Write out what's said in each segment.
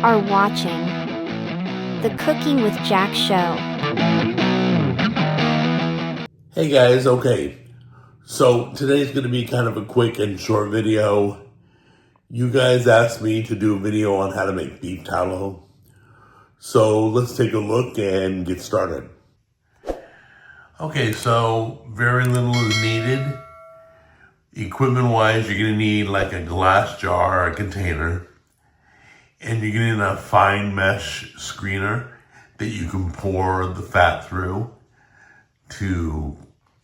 are watching the Cooking with Jack show. Hey guys, okay. So today's going to be kind of a quick and short video. You guys asked me to do a video on how to make beef tallow. So let's take a look and get started. Okay, so very little is needed. Equipment-wise, you're going to need like a glass jar or a container. And you're going to need a fine mesh screener that you can pour the fat through to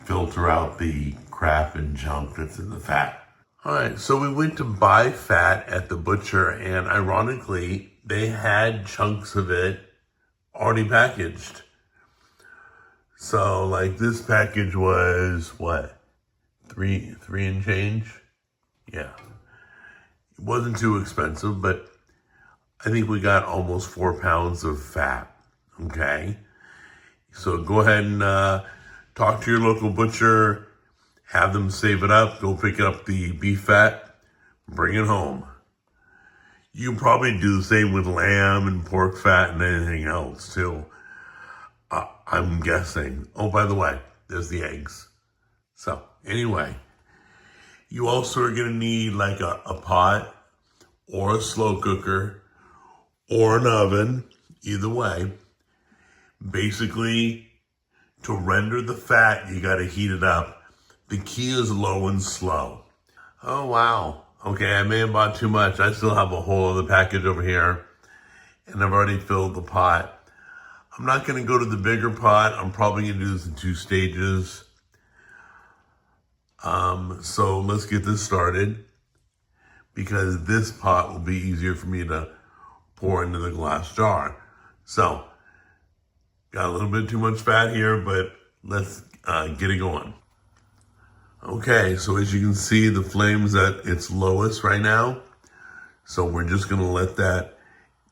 filter out the crap and junk that's in the fat. All right, so we went to buy fat at the butcher, and ironically, they had chunks of it already packaged. So like this package was what? Three and change? Yeah. It wasn't too expensive, but I think we got almost 4 pounds of fat, okay? So go ahead and talk to your local butcher, have them save it up, go pick up the beef fat, bring it home. You can probably do the same with lamb and pork fat and anything else too. I'm guessing. Oh, by the way, there's the eggs. So anyway, you also are gonna need like a pot or a slow cooker or an oven, either way. Basically, to render the fat, you gotta heat it up. The key is low and slow. Oh, wow. Okay, I may have bought too much. I still have a whole other package over here, and I've already filled the pot. I'm not gonna go to the bigger pot. I'm probably gonna do this in 2 stages. So let's get this started, because this pot will be easier for me to pour into the glass jar. So, got a little bit too much fat here, but let's get it going. Okay, so as you can see, the flame's at its lowest right now. So we're just gonna let that,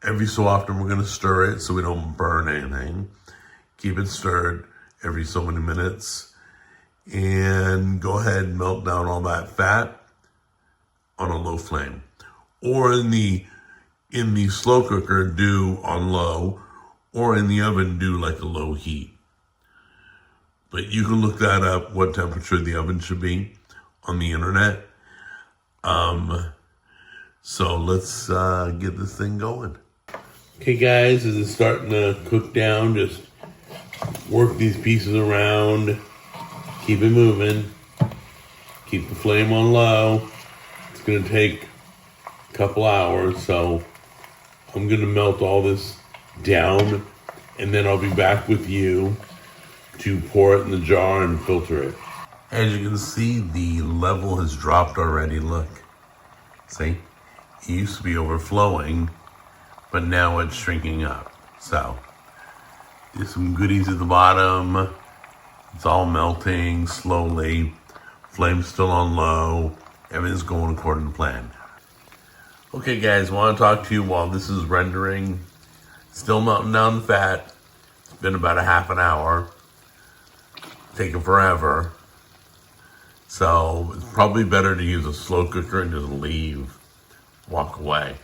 every so often we're gonna stir it so we don't burn anything. Keep it stirred every so many minutes. And go ahead and melt down all that fat on a low flame. Or in the slow cooker, do on low, or in the oven, do like a low heat. But you can look that up, what temperature the oven should be, on the internet. So let's get this thing going. Okay guys, as it's starting to cook down, just work these pieces around, keep it moving, keep the flame on low. It's gonna take a couple hours, so I'm gonna melt all this down, and then I'll be back with you to pour it in the jar and filter it. As you can see, the level has dropped already. Look, see, it used to be overflowing, but now it's shrinking up. So there's some goodies at the bottom. It's all melting slowly. Flame's still on low. Everything's going according to plan. Okay guys, I want to talk to you while this is rendering. Still melting down the fat. It's been about a half an hour. Taking forever. So it's probably better to use a slow cooker and just leave, walk away.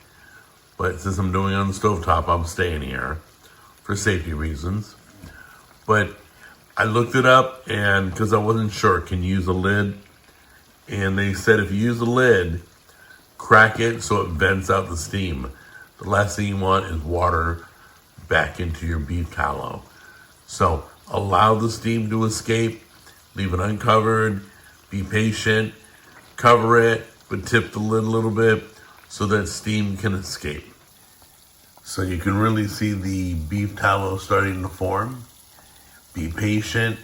But since I'm doing it on the stovetop, I'm staying here for safety reasons. But I looked it up, and because I wasn't sure, can you use a lid? And they said if you use a lid, crack it so it vents out the steam. The last thing you want is water back into your beef tallow. So allow the steam to escape, leave it uncovered, be patient, cover it, but tip the lid a little bit so that steam can escape. So you can really see the beef tallow starting to form. Be patient.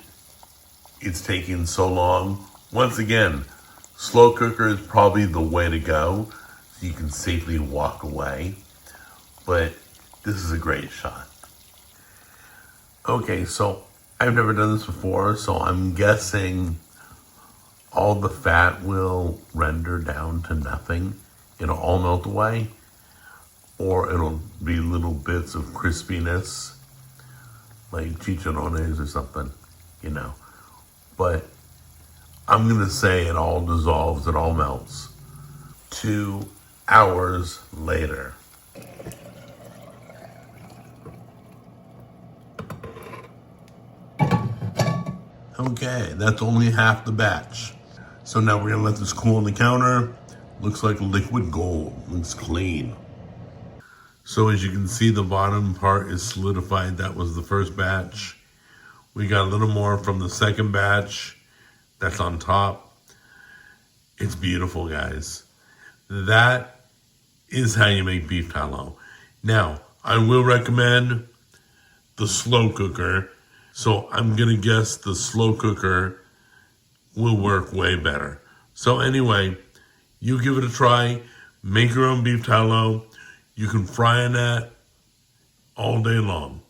It's taking so long. Once again, slow cooker is probably the way to go so you can safely walk away. But this is a great shot. Okay, so I've never done this before, so I'm guessing all the fat will render down to nothing. It'll all melt away, or it'll be little bits of crispiness, like chicharrones or something, you know. But I'm gonna say it all dissolves, it all melts. 2 hours later. Okay, that's only half the batch. So now we're gonna let this cool on the counter. Looks like liquid gold, looks clean. So as you can see, the bottom part is solidified. That was the first batch. We got a little more from the second batch. That's on top. It's beautiful, guys. That is how you make beef tallow. Now, I will recommend the slow cooker. So I'm gonna guess the slow cooker will work way better. So anyway, you give it a try. Make your own beef tallow. You can fry in that all day long.